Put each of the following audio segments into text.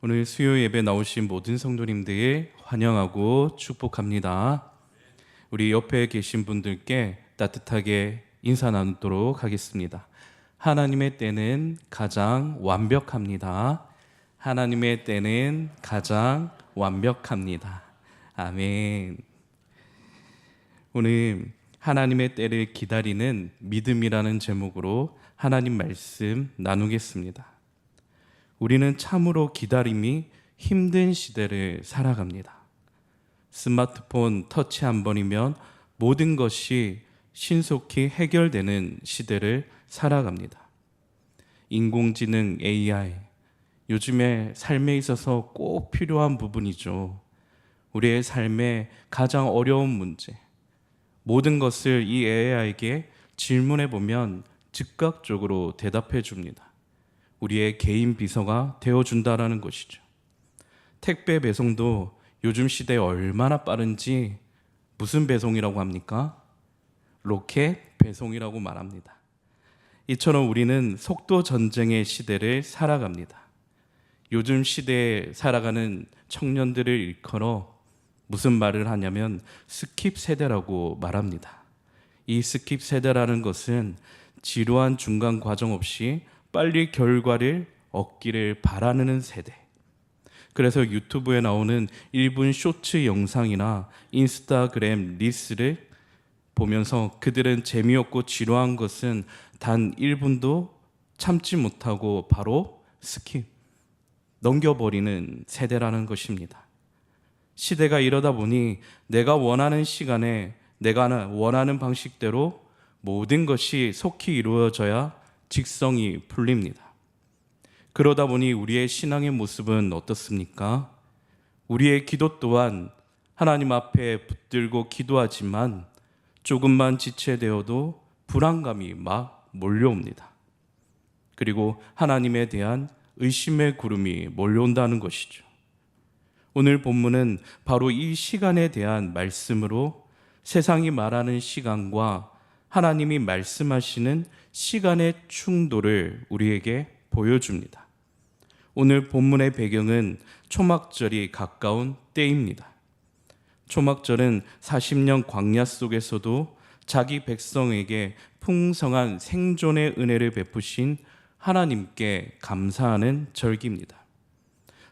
오늘 수요 예배 나오신 모든 성도님들 환영하고 축복합니다. 우리 옆에 계신 분들께 따뜻하게 인사 나누도록 하겠습니다. 하나님의 때는 가장 완벽합니다. 하나님의 때는 가장 완벽합니다. 아멘. 오늘 하나님의 때를 기다리는 믿음이라는 제목으로 하나님 말씀 나누겠습니다. 우리는 참으로 기다림이 힘든 시대를 살아갑니다. 스마트폰 터치 한 번이면 모든 것이 신속히 해결되는 시대를 살아갑니다. 인공지능 AI, 요즘에 삶에 있어서 꼭 필요한 부분이죠. 우리의 삶의 가장 어려운 문제, 모든 것을 이 AI에게 질문해 보면 즉각적으로 대답해 줍니다. 우리의 개인 비서가 되어준다라는 것이죠. 택배 배송도 요즘 시대에 얼마나 빠른지 무슨 배송이라고 합니까? 로켓 배송이라고 말합니다. 이처럼 우리는 속도 전쟁의 시대를 살아갑니다. 요즘 시대에 살아가는 청년들을 일컬어 무슨 말을 하냐면 스킵 세대라고 말합니다. 이 스킵 세대라는 것은 지루한 중간 과정 없이 빨리 결과를 얻기를 바라는 세대. 그래서 유튜브에 나오는 1분 쇼츠 영상이나 인스타그램 릴스를 보면서 그들은 재미없고 지루한 것은 단 1분도 참지 못하고 바로 스킵, 넘겨버리는 세대라는 것입니다. 시대가 이러다 보니 내가 원하는 시간에 내가 원하는 방식대로 모든 것이 속히 이루어져야 직성이 풀립니다. 그러다 보니 우리의 신앙의 모습은 어떻습니까? 우리의 기도 또한 하나님 앞에 붙들고 기도하지만 조금만 지체되어도 불안감이 막 몰려옵니다. 그리고 하나님에 대한 의심의 구름이 몰려온다는 것이죠. 오늘 본문은 바로 이 시간에 대한 말씀으로 세상이 말하는 시간과 하나님이 말씀하시는 시간의 충돌을 우리에게 보여줍니다. 오늘 본문의 배경은 초막절이 가까운 때입니다. 초막절은 40년 광야 속에서도 자기 백성에게 풍성한 생존의 은혜를 베푸신 하나님께 감사하는 절기입니다.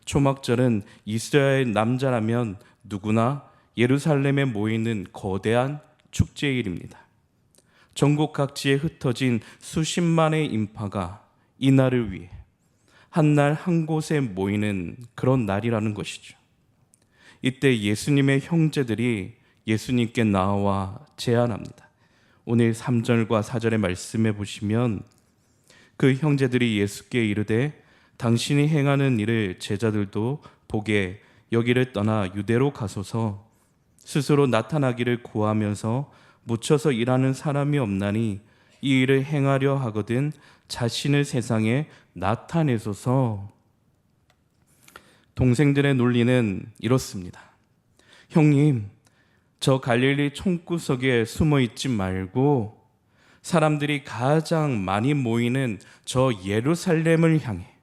초막절은 이스라엘 남자라면 누구나 예루살렘에 모이는 거대한 축제일입니다. 전국 각지에 흩어진 수십만의 인파가 이 날을 위해 한 날 한 곳에 모이는 그런 날이라는 것이죠. 이때 예수님의 형제들이 예수님께 나와 제안합니다. 오늘 3절과 4절의 말씀에 보시면 그 형제들이 예수께 이르되 당신이 행하는 일을 제자들도 보게 여기를 떠나 유대로 가소서. 스스로 나타나기를 구하면서 묻혀서 일하는 사람이 없나니 이 일을 행하려 하거든 자신을 세상에 나타내소서. 동생들의 논리는 이렇습니다. 형님, 저 갈릴리 총구석에 숨어 있지 말고 사람들이 가장 많이 모이는 저 예루살렘을 향해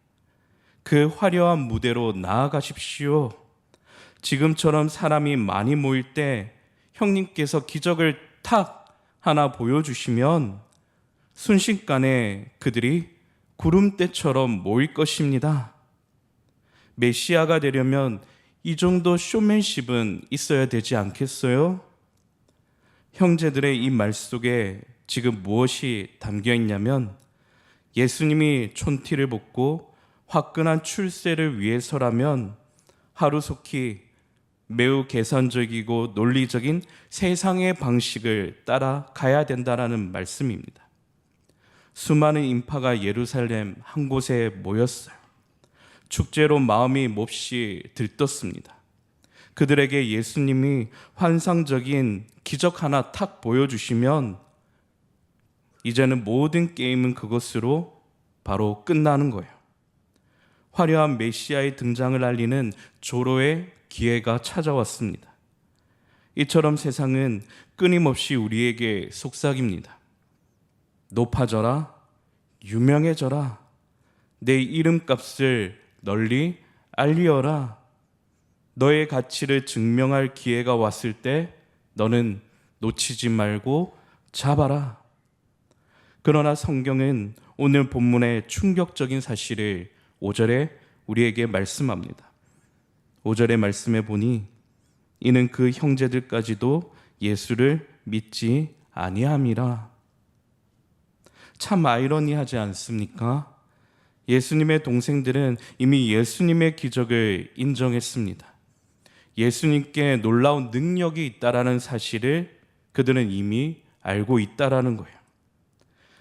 그 화려한 무대로 나아가십시오. 지금처럼 사람이 많이 모일 때 형님께서 기적을 탁 하나 보여주시면 순식간에 그들이 구름대처럼 모일 것입니다. 메시아가 되려면 이 정도 쇼맨십은 있어야 되지 않겠어요? 형제들의 이 말 속에 지금 무엇이 담겨 있냐면 예수님이 촌티를 벗고 화끈한 출세를 위해서라면 하루속히 매우 계산적이고 논리적인 세상의 방식을 따라가야 된다라는 말씀입니다. 수많은 인파가 예루살렘 한 곳에 모였어요. 축제로 마음이 몹시 들떴습니다. 그들에게 예수님이 환상적인 기적 하나 탁 보여주시면 이제는 모든 게임은 그것으로 바로 끝나는 거예요. 화려한 메시아의 등장을 알리는 조로의 기회가 찾아왔습니다. 이처럼 세상은 끊임없이 우리에게 속삭입니다. 높아져라, 유명해져라, 내 이름값을 널리 알리어라. 너의 가치를 증명할 기회가 왔을 때 너는 놓치지 말고 잡아라. 그러나 성경은 오늘 본문의 충격적인 사실을 5절에 우리에게 말씀합니다. 5절의 말씀에 보니 이는 그 형제들까지도 예수를 믿지 아니함이라. 참 아이러니하지 않습니까? 예수님의 동생들은 이미 예수님의 기적을 인정했습니다. 예수님께 놀라운 능력이 있다라는 사실을 그들은 이미 알고 있다라는 거예요.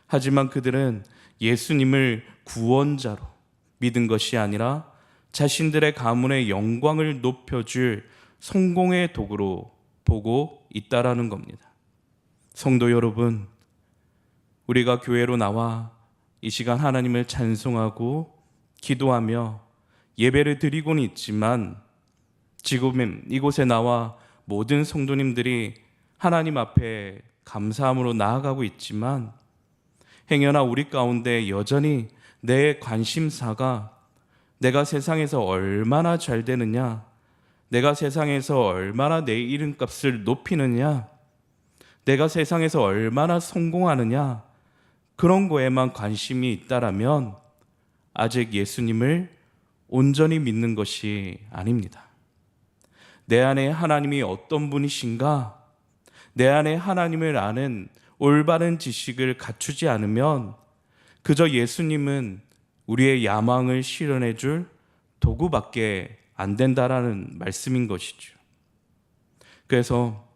하지만 그들은 예수님을 구원자로 믿은 것이 아니라 자신들의 가문의 영광을 높여줄 성공의 도구로 보고 있다라는 겁니다. 성도 여러분, 우리가 교회로 나와 이 시간 하나님을 찬송하고 기도하며 예배를 드리고는 있지만 지금 이곳에 나와 모든 성도님들이 하나님 앞에 감사함으로 나아가고 있지만 행여나 우리 가운데 여전히 내 관심사가 내가 세상에서 얼마나 잘 되느냐, 내가 세상에서 얼마나 내 이름값을 높이느냐, 내가 세상에서 얼마나 성공하느냐, 그런 거에만 관심이 있다라면 아직 예수님을 온전히 믿는 것이 아닙니다. 내 안에 하나님이 어떤 분이신가, 내 안에 하나님을 아는 올바른 지식을 갖추지 않으면 그저 예수님은 우리의 야망을 실현해 줄 도구밖에 안 된다라는 말씀인 것이죠. 그래서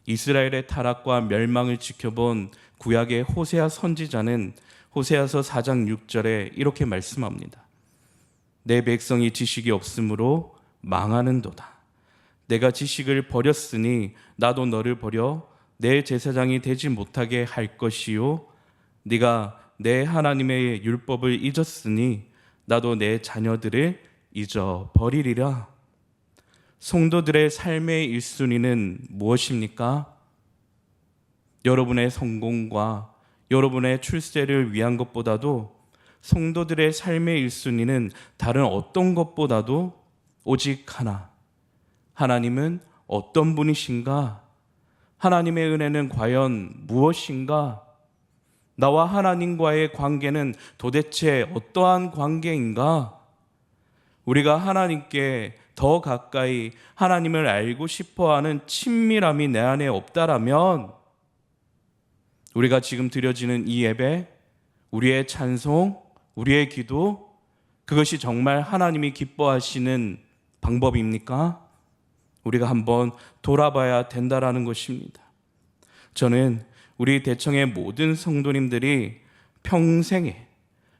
이스라엘의 타락과 멸망을 지켜본 구약의 호세아 선지자는 호세아서 4장 6절에 이렇게 말씀합니다. 내 백성이 지식이 없으므로 망하는도다. 내가 지식을 버렸으니 나도 너를 버려 내 제사장이 되지 못하게 할 것이요, 네가 내 하나님의 율법을 잊었으니 나도 내 자녀들을 잊어버리리라. 성도들의 삶의 1순위는 무엇입니까? 여러분의 성공과 여러분의 출세를 위한 것보다도 성도들의 삶의 1순위는 다른 어떤 것보다도 오직 하나, 하나님은 어떤 분이신가? 하나님의 은혜는 과연 무엇인가? 나와 하나님과의 관계는 도대체 어떠한 관계인가? 우리가 하나님께 더 가까이 하나님을 알고 싶어하는 친밀함이 내 안에 없다라면 우리가 지금 드려지는 이 예배, 우리의 찬송, 우리의 기도, 그것이 정말 하나님이 기뻐하시는 방법입니까? 우리가 한번 돌아봐야 된다라는 것입니다. 저는 우리 대청의 모든 성도님들이 평생에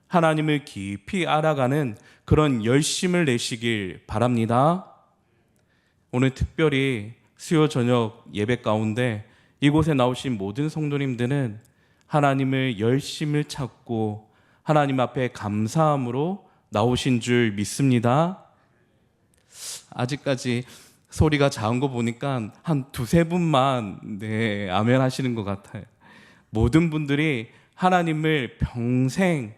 하나님을 깊이 알아가는 그런 열심을 내시길 바랍니다. 오늘 특별히 수요 저녁 예배 가운데 이곳에 나오신 모든 성도님들은 하나님을 열심을 찾고 하나님 앞에 감사함으로 나오신 줄 믿습니다. 아직까지 소리가 작은 거 보니까 한 두세 분만 아멘 하시는 것 같아요. 모든 분들이 하나님을 평생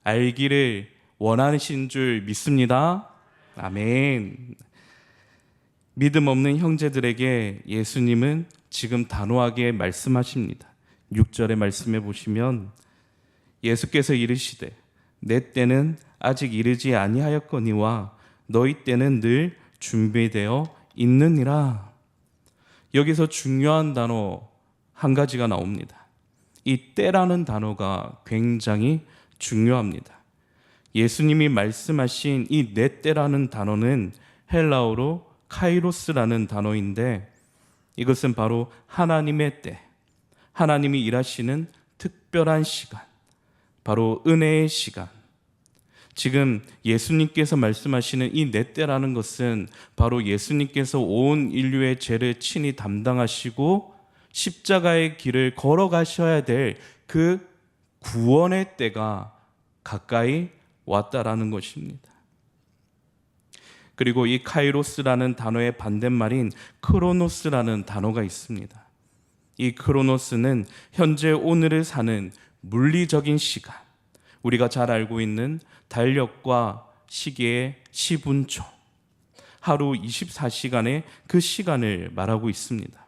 알기를 원하신 줄 믿습니다. 아멘. 믿음 없는 형제들에게 예수님은 지금 단호하게 말씀하십니다. 6절의 말씀에 보시면 예수께서 이르시되 내 때는 아직 이르지 아니하였거니와 너희 때는 늘 준비되어 있느니라. 여기서 중요한 단어 한 가지가 나옵니다. 이 때라는 단어가 굉장히 중요합니다. 예수님이 말씀하신 이 내 때라는 단어는 헬라어로 카이로스라는 단어인데 이것은 바로 하나님의 때, 하나님이 일하시는 특별한 시간, 바로 은혜의 시간. 지금 예수님께서 말씀하시는 이 내 때라는 것은 바로 예수님께서 온 인류의 죄를 친히 담당하시고 십자가의 길을 걸어가셔야 될 그 구원의 때가 가까이 왔다라는 것입니다. 그리고 이 카이로스라는 단어의 반대말인 크로노스라는 단어가 있습니다. 이 크로노스는 현재 오늘을 사는 물리적인 시간, 우리가 잘 알고 있는 달력과 시계의 시분초, 하루 24시간의 그 시간을 말하고 있습니다.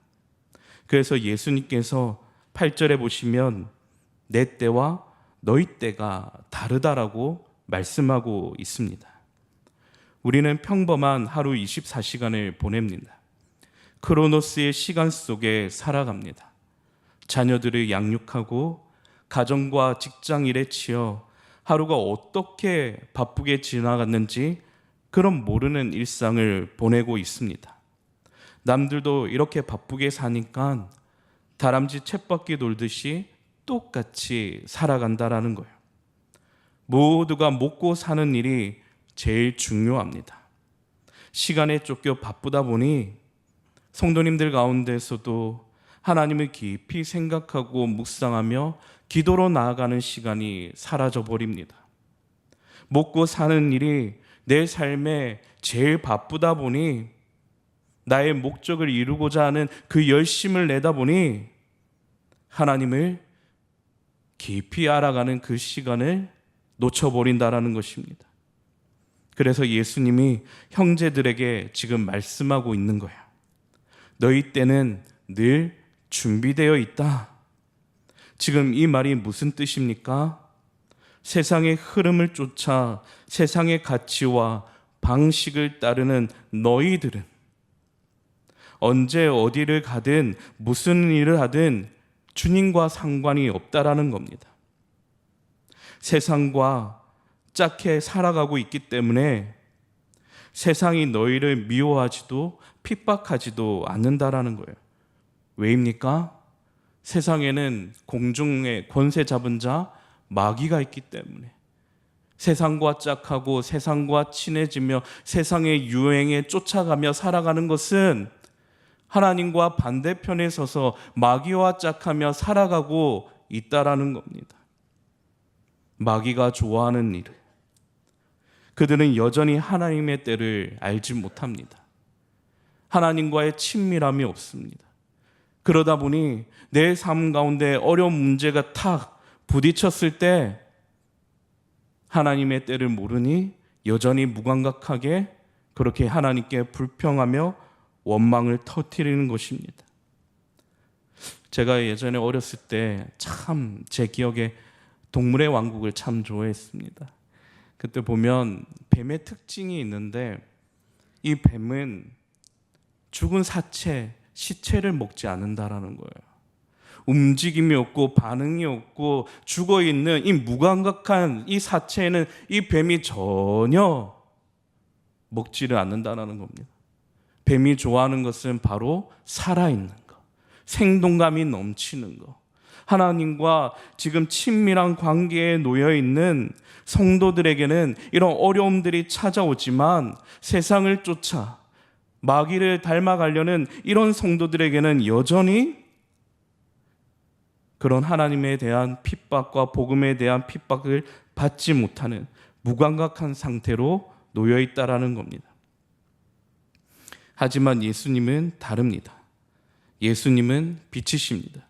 그래서 예수님께서 8절에 보시면 내 때와 너희 때가 다르다라고 말씀하고 있습니다. 우리는 평범한 하루 24시간을 보냅니다. 크로노스의 시간 속에 살아갑니다. 자녀들을 양육하고 가정과 직장 일에 치여 하루가 어떻게 바쁘게 지나갔는지 그런 모르는 일상을 보내고 있습니다. 남들도 이렇게 바쁘게 사니까 다람쥐 쳇바퀴 돌듯이 똑같이 살아간다라는 거예요. 모두가 먹고 사는 일이 제일 중요합니다. 시간에 쫓겨 바쁘다 보니 성도님들 가운데서도 하나님을 깊이 생각하고 묵상하며 기도로 나아가는 시간이 사라져 버립니다. 먹고 사는 일이 내 삶에 제일 바쁘다 보니 나의 목적을 이루고자 하는 그 열심을 내다 보니 하나님을 깊이 알아가는 그 시간을 놓쳐버린다라는 것입니다. 그래서 예수님이 형제들에게 지금 말씀하고 있는 거예요. 너희 때는 늘 준비되어 있다. 지금 이 말이 무슨 뜻입니까? 세상의 흐름을 쫓아 세상의 가치와 방식을 따르는 너희들은 언제 어디를 가든 무슨 일을 하든 주님과 상관이 없다라는 겁니다. 세상과 짝해 살아가고 있기 때문에 세상이 너희를 미워하지도 핍박하지도 않는다라는 거예요. 왜입니까? 세상에는 공중의 권세 잡은 자 마귀가 있기 때문에 세상과 짝하고 세상과 친해지며 세상의 유행에 쫓아가며 살아가는 것은 하나님과 반대편에 서서 마귀와 짝하며 살아가고 있다라는 겁니다. 마귀가 좋아하는 일을 그들은 여전히 하나님의 때를 알지 못합니다. 하나님과의 친밀함이 없습니다. 그러다 보니 내 삶 가운데 어려운 문제가 탁 부딪혔을 때 하나님의 때를 모르니 여전히 무감각하게 그렇게 하나님께 불평하며 원망을 터뜨리는 것입니다. 제가 예전에 어렸을 때 참 제 기억에 동물의 왕국을 참 좋아했습니다. 그때 보면 뱀의 특징이 있는데 이 뱀은 죽은 시체를 먹지 않는다라는 거예요. 움직임이 없고 반응이 없고 죽어있는 이 무감각한 이 사체에는 이 뱀이 전혀 먹지를 않는다라는 겁니다. 뱀이 좋아하는 것은 바로 살아있는 것, 생동감이 넘치는 것, 하나님과 지금 친밀한 관계에 놓여있는 성도들에게는 이런 어려움들이 찾아오지만 세상을 쫓아 마귀를 닮아가려는 이런 성도들에게는 여전히 그런 하나님에 대한 핍박과 복음에 대한 핍박을 받지 못하는 무감각한 상태로 놓여있다라는 겁니다. 하지만 예수님은 다릅니다. 예수님은 빛이십니다.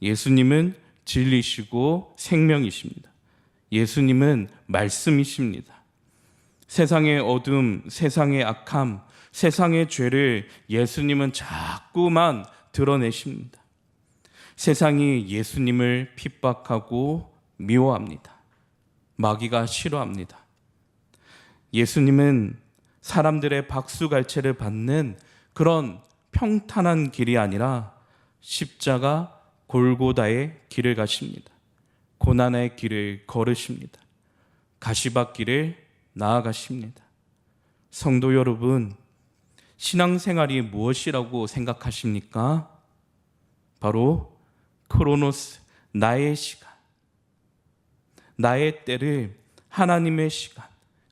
예수님은 진리시고 생명이십니다. 예수님은 말씀이십니다. 세상의 어둠, 세상의 악함, 세상의 죄를 예수님은 자꾸만 드러내십니다. 세상이 예수님을 핍박하고 미워합니다. 마귀가 싫어합니다. 예수님은 사람들의 박수갈채를 받는 그런 평탄한 길이 아니라 십자가 골고다의 길을 가십니다. 고난의 길을 걸으십니다. 가시밭길을 나아가십니다. 성도 여러분, 신앙생활이 무엇이라고 생각하십니까? 바로 크로노스, 나의 시간, 나의 때를 하나님의 시간,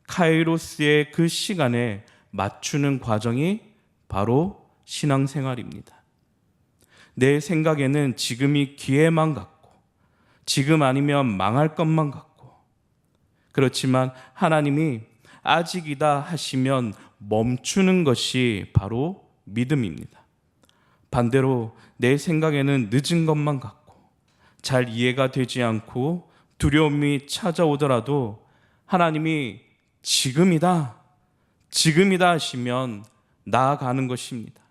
카이로스의 그 시간에 맞추는 과정이 바로 신앙생활입니다. 내 생각에는 지금이 기회만 같고 지금 아니면 망할 것만 같고, 그렇지만 하나님이 아직이다 하시면 멈추는 것이 바로 믿음입니다. 반대로 내 생각에는 늦은 것만 같고 잘 이해가 되지 않고 두려움이 찾아오더라도 하나님이 지금이다 하시면 나아가는 것입니다.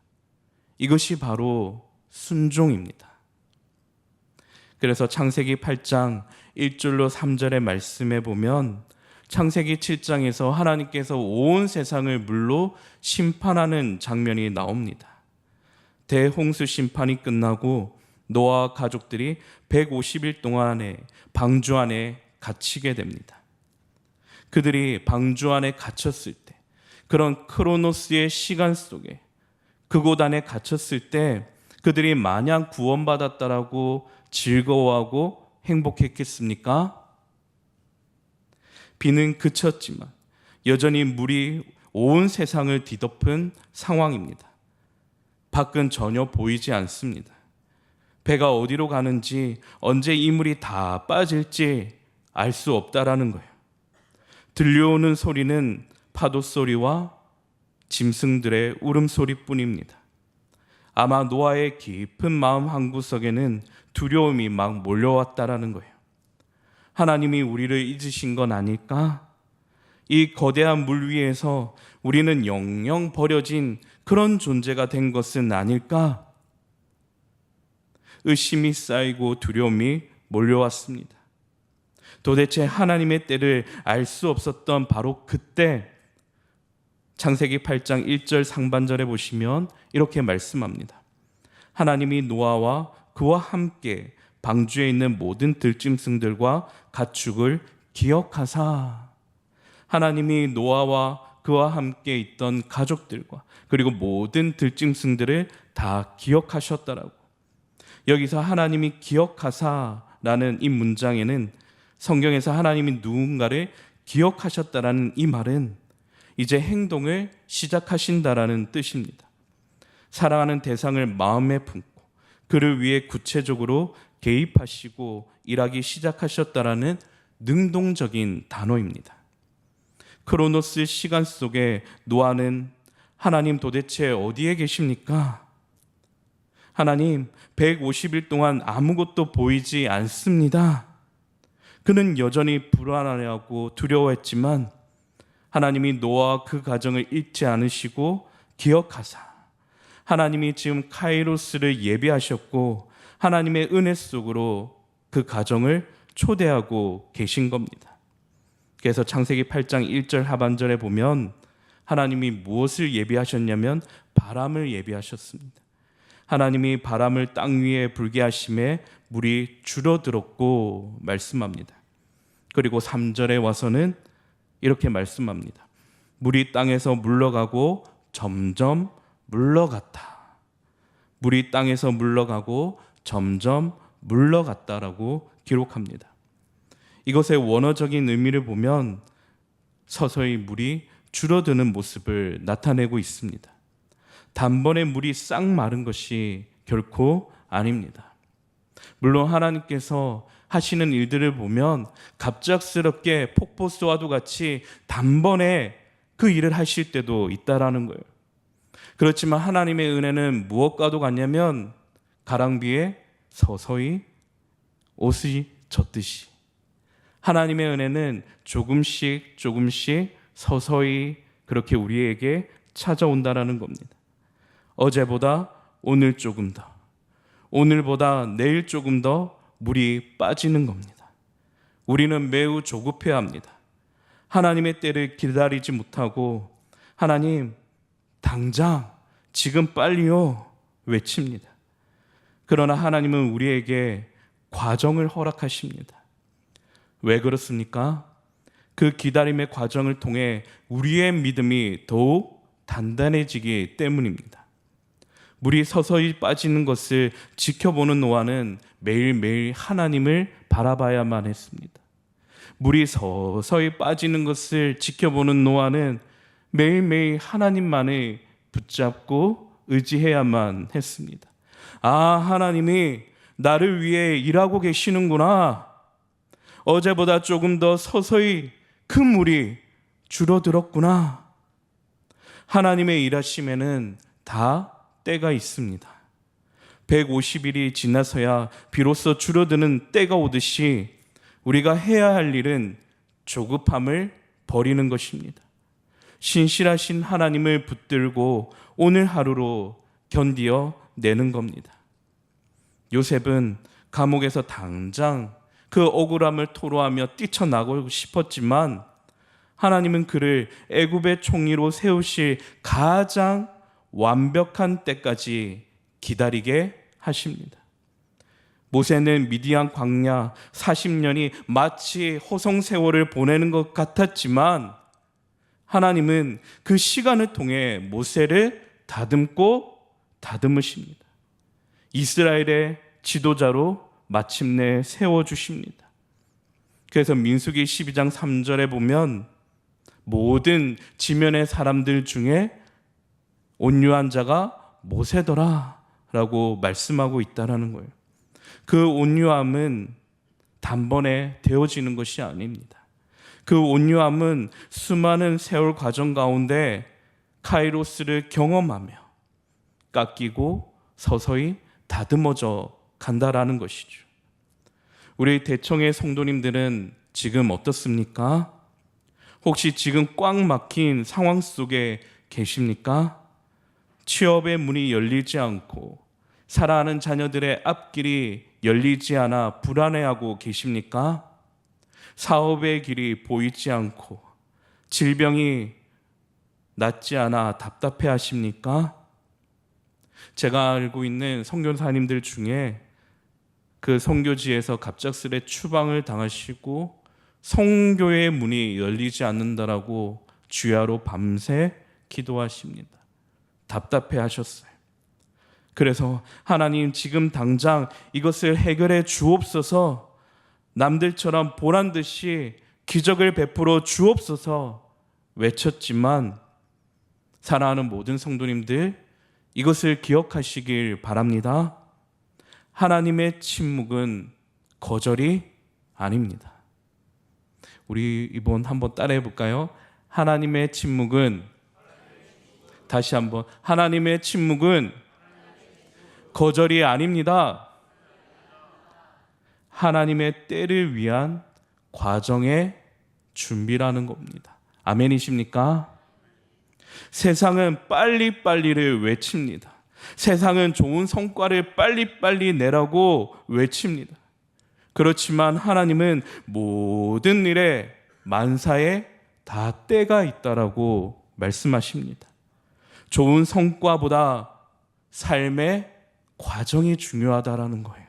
이것이 바로 순종입니다. 그래서 창세기 8장 1절로 3절의 말씀에 보면 창세기 7장에서 하나님께서 온 세상을 물로 심판하는 장면이 나옵니다. 대홍수 심판이 끝나고 노아와 가족들이 150일 동안의 방주 안에 갇히게 됩니다. 그들이 방주 안에 갇혔을 때, 그런 크로노스의 시간 속에 그곳 안에 갇혔을 때 그들이 마냥 구원받았다라고 즐거워하고 행복했겠습니까? 비는 그쳤지만 여전히 물이 온 세상을 뒤덮은 상황입니다. 밖은 전혀 보이지 않습니다. 배가 어디로 가는지, 언제 이 물이 다 빠질지 알 수 없다라는 거예요. 들려오는 소리는 파도 소리와 짐승들의 울음소리뿐입니다. 아마 노아의 깊은 마음 한구석에는 두려움이 막 몰려왔다라는 거예요. 하나님이 우리를 잊으신 건 아닐까? 이 거대한 물 위에서 우리는 영영 버려진 그런 존재가 된 것은 아닐까? 의심이 쌓이고 두려움이 몰려왔습니다. 도대체 하나님의 때를 알 수 없었던 바로 그때 창세기 8장 1절 상반절에 보시면 이렇게 말씀합니다. 하나님이 노아와 그와 함께 방주에 있는 모든 들짐승들과 가축을 기억하사, 하나님이 노아와 그와 함께 있던 가족들과 그리고 모든 들짐승들을 다 기억하셨다라고. 여기서 하나님이 기억하사라는 이 문장에는 성경에서 하나님이 누군가를 기억하셨다라는 이 말은 이제 행동을 시작하신다라는 뜻입니다. 사랑하는 대상을 마음에 품고 그를 위해 구체적으로 개입하시고 일하기 시작하셨다라는 능동적인 단어입니다. 크로노스 시간 속에 노아는 하나님 도대체 어디에 계십니까? 하나님 150일 동안 아무것도 보이지 않습니다. 그는 여전히 불안하고 두려워했지만 하나님이 노아와 그 가정을 잊지 않으시고 기억하사 하나님이 지금 카이로스를 예비하셨고 하나님의 은혜 속으로 그 가정을 초대하고 계신 겁니다. 그래서 창세기 8장 1절 하반절에 보면 하나님이 무엇을 예비하셨냐면 바람을 예비하셨습니다. 하나님이 바람을 땅 위에 불게 하심에 물이 줄어들었고 말씀합니다. 그리고 3절에 와서는 이렇게 말씀합니다. 물이 땅에서 물러가고 점점 물러갔다. 물이 땅에서 물러가고 점점 물러갔다라고 기록합니다. 이것의 원어적인 의미를 보면 서서히 물이 줄어드는 모습을 나타내고 있습니다. 단번에 물이 싹 마른 것이 결코 아닙니다. 물론 하나님께서 하시는 일들을 보면 갑작스럽게 폭포수와도 같이 단번에 그 일을 하실 때도 있다라는 거예요. 그렇지만 하나님의 은혜는 무엇과도 같냐면 가랑비에 서서히 옷이 젖듯이 하나님의 은혜는 조금씩 서서히 그렇게 우리에게 찾아온다라는 겁니다. 어제보다 오늘 조금 더, 오늘보다 내일 조금 더 물이 빠지는 겁니다. 우리는 매우 조급해야 합니다. 하나님의 때를 기다리지 못하고 하나님 당장 지금 빨리요 외칩니다. 그러나 하나님은 우리에게 과정을 허락하십니다. 왜 그렇습니까? 그 기다림의 과정을 통해 우리의 믿음이 더욱 단단해지기 때문입니다. 물이 서서히 빠지는 것을 지켜보는 노아는 매일매일 하나님을 바라봐야만 했습니다. 물이 서서히 빠지는 것을 지켜보는 노아는 매일매일 하나님만을 붙잡고 의지해야만 했습니다. 아, 하나님이 나를 위해 일하고 계시는구나. 어제보다 조금 더 서서히 큰 물이 줄어들었구나. 하나님의 일하심에는 다 때가 있습니다. 150일이 지나서야 비로소 줄어드는 때가 오듯이 우리가 해야 할 일은 조급함을 버리는 것입니다. 신실하신 하나님을 붙들고 오늘 하루로 견디어 내는 겁니다. 요셉은 감옥에서 당장 그 억울함을 토로하며 뛰쳐나가고 싶었지만 하나님은 그를 애굽의 총리로 세우실 가장 완벽한 때까지 기다리게 하십니다. 모세는 미디안 광야 40년이 마치 호성세월을 보내는 것 같았지만 하나님은 그 시간을 통해 모세를 다듬고 다듬으십니다. 이스라엘의 지도자로 마침내 세워주십니다. 그래서 민수기 12장 3절에 보면 모든 지면의 사람들 중에 온유한 자가 모세더라 라고 말씀하고 있다는 거예요. 그 온유함은 단번에 되어지는 것이 아닙니다. 그 온유함은 수많은 세월 과정 가운데 카이로스를 경험하며 깎이고 서서히 다듬어져 간다라는 것이죠. 우리 대청의 성도님들은 지금 어떻습니까? 혹시 지금 꽉 막힌 상황 속에 계십니까? 취업의 문이 열리지 않고 사랑하는 자녀들의 앞길이 열리지 않아 불안해하고 계십니까? 사업의 길이 보이지 않고 질병이 낫지 않아 답답해 하십니까? 제가 알고 있는 선교사님들 중에 그 선교지에서 갑작스레 추방을 당하시고 선교의 문이 열리지 않는다라고 주야로 밤새 기도하십니다. 답답해 하셨어요. 그래서 하나님 지금 당장 이것을 해결해 주옵소서, 남들처럼 보란 듯이 기적을 베풀어 주옵소서 외쳤지만 사랑하는 모든 성도님들 이것을 기억하시길 바랍니다. 하나님의 침묵은 거절이 아닙니다. 우리 이번 한번 따라해 볼까요? 하나님의 침묵은, 다시 한번, 하나님의 침묵은 거절이 아닙니다. 하나님의 때를 위한 과정의 준비라는 겁니다. 아멘이십니까? 세상은 빨리빨리를 외칩니다. 세상은 좋은 성과를 빨리빨리 내라고 외칩니다. 그렇지만 하나님은 모든 일에 만사에 다 때가 있다라고 말씀하십니다. 좋은 성과보다 삶의 과정이 중요하다라는 거예요.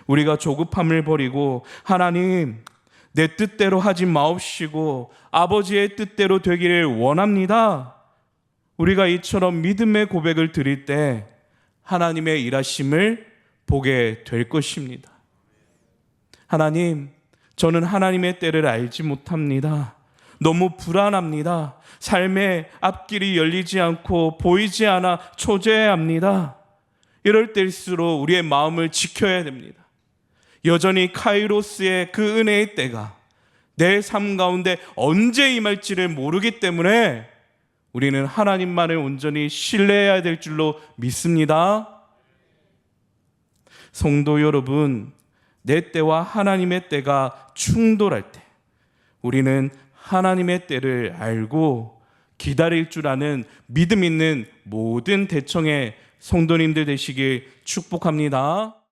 우리가 조급함을 버리고 하나님 내 뜻대로 하지 마옵시고 아버지의 뜻대로 되기를 원합니다. 우리가 이처럼 믿음의 고백을 드릴 때 하나님의 일하심을 보게 될 것입니다. 하나님, 저는 하나님의 때를 알지 못합니다. 너무 불안합니다. 삶의 앞길이 열리지 않고 보이지 않아 초조해합니다. 이럴 때일수록 우리의 마음을 지켜야 됩니다. 여전히 카이로스의 그 은혜의 때가 내 삶 가운데 언제 임할지를 모르기 때문에 우리는 하나님만을 온전히 신뢰해야 될 줄로 믿습니다. 성도 여러분, 내 때와 하나님의 때가 충돌할 때 우리는 하나님의 때를 알고 기다릴 줄 아는 믿음 있는 모든 대청의 성도님들 되시길 축복합니다.